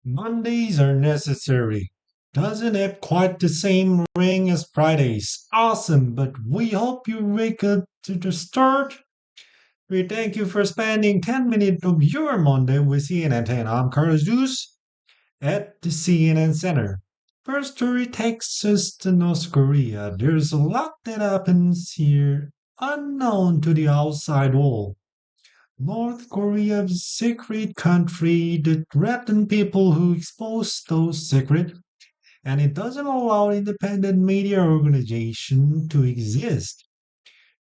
Mondays are necessary. Doesn't have quite the same ring as Fridays. Awesome, but we hope you wake up to the start. We thank you for spending 10 minutes of your Monday with CNN 10. I'm Carlos Deuce at the CNN Center. First story takes us to North Korea. There's a lot that happens here unknown to the outside world. North Korea's a secret country that threatens people who expose those secrets, and it doesn't allow independent media organization to exist.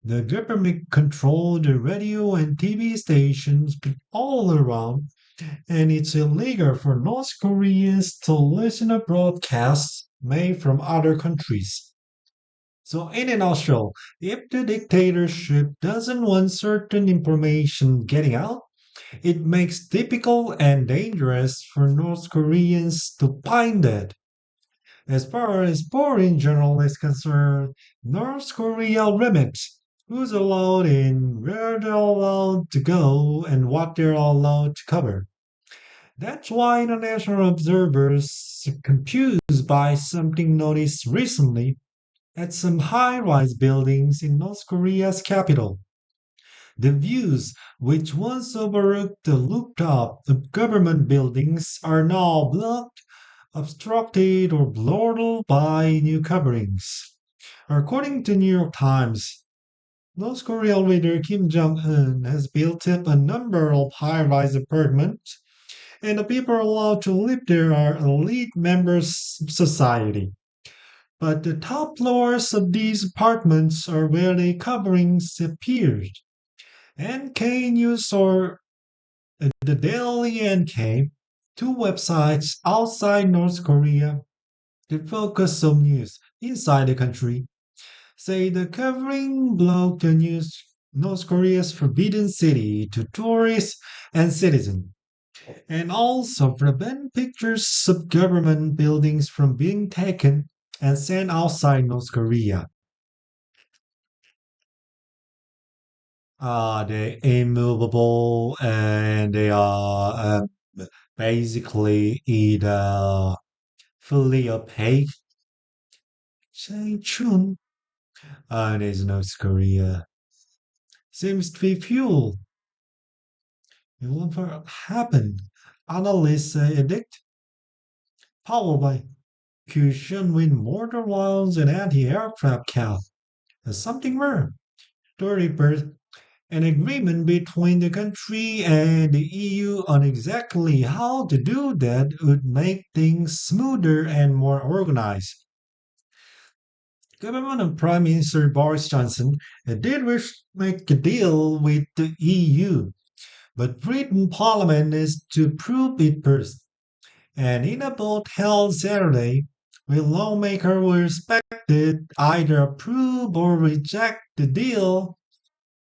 The government controls the radio and TV stations all around, and it's illegal for North Koreans to listen to broadcasts made from other countries. So, in a nutshell, if the dictatorship doesn't want certain information getting out, it makes difficult and dangerous for North Koreans to find it. As far as foreign journalists concerned, North Korea limits who's allowed in, where they're allowed to go, and what they're allowed to cover. That's why international observers are confused by something noticed recently at some high rise buildings in North Korea's capital. The views, which once overlooked the rooftop of government buildings, are now blocked, obstructed, or blurred by new coverings. According to New York Times, North Korean leader Kim Jong un has built up a number of high rise apartments, and the people allowed to live there are elite members of society. But the top floors of these apartments are where the coverings appeared. NK News or the Daily NK, two websites outside North Korea that focus on news inside the country, say the covering blocked the news North Korea's forbidden city to tourists and citizens, and also prevent pictures of government buildings from being taken and sent outside North Korea. They're immovable and they are basically either fully opaque. Chun there's North Korea. Seems to be fuel. It will never happen. Analysts predict powered by fusion with mortar rounds and anti-aircraft cap. There's something more. 30% an agreement between the country and the EU on exactly how to do that would make things smoother and more organized. Government of Prime Minister Boris Johnson did wish to make a deal with the EU, but Britain Parliament is to approve it first. And in a vote held Saturday, where lawmakers were expected either approve or reject the deal,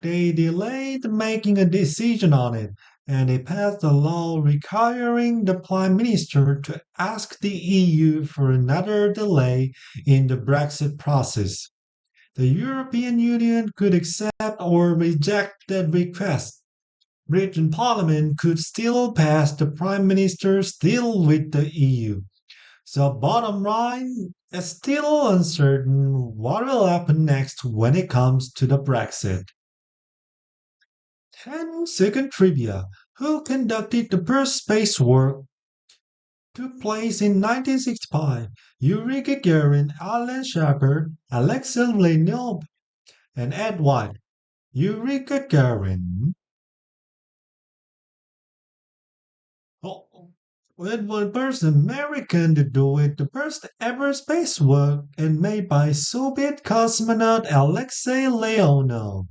they delayed making a decision on it, and they passed a law requiring the Prime Minister to ask the EU for another delay in the Brexit process. The European Union could accept or reject that request. Britain Parliament could still pass the Prime Minister's deal with the EU. So, bottom line, it's still uncertain what will happen next when it comes to the Brexit. 10-second trivia. Who conducted the first space work? Took place in 1965. Yuri Gagarin, Alan Shepard, Alexei Leonov, and Ed White. Yuri Gagarin. Oh, it was the first American to do it, the first ever space work, and made by Soviet cosmonaut Alexei Leonov.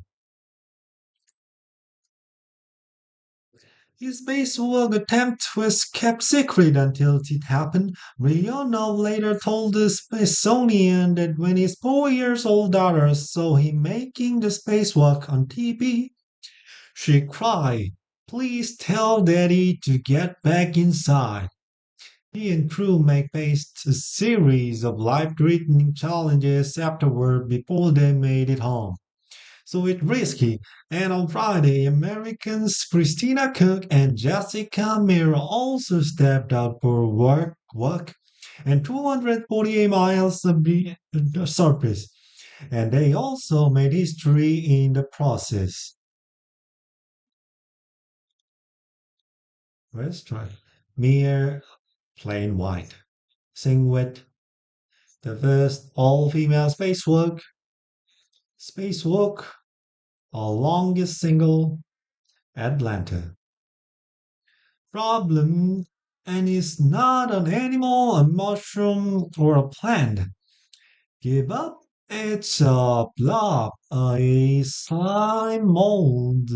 His spacewalk attempt was kept secret until it happened. Leonov later told the Smithsonian that when his 4 years old daughter saw him making the spacewalk on TV, she cried, "Please tell Daddy to get back inside." He and crew faced a series of life threatening challenges afterward before they made it home. So it's risky. And on Friday, Americans Christina Cook and Jessica Mira also stepped out for work and 248 miles of the surface. And they also made history in the process. Let's try. Mere plain white. Sing with the first all-female spacewalk, our longest single, Atlanta. Problem, and it's not an animal, a mushroom, or a plant. Give up. It's a blob, a slime mold.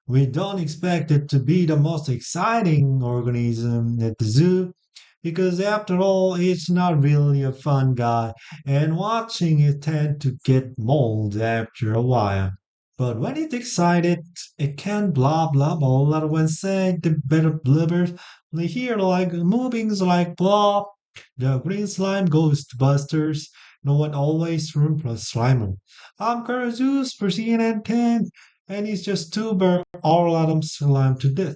We don't expect it to be the most exciting organism at the zoo because, after all, it's not really a fun guy, and watching it tend to get mold after a while. But when it's excited, it can blah blah blah. A lot of when say the better blubbers. We hear like movings like blah. The green slime ghostbusters. No one always room for Slimer. I'm Karazus for CNN 10, and he's just too burnt all Adam slime to death.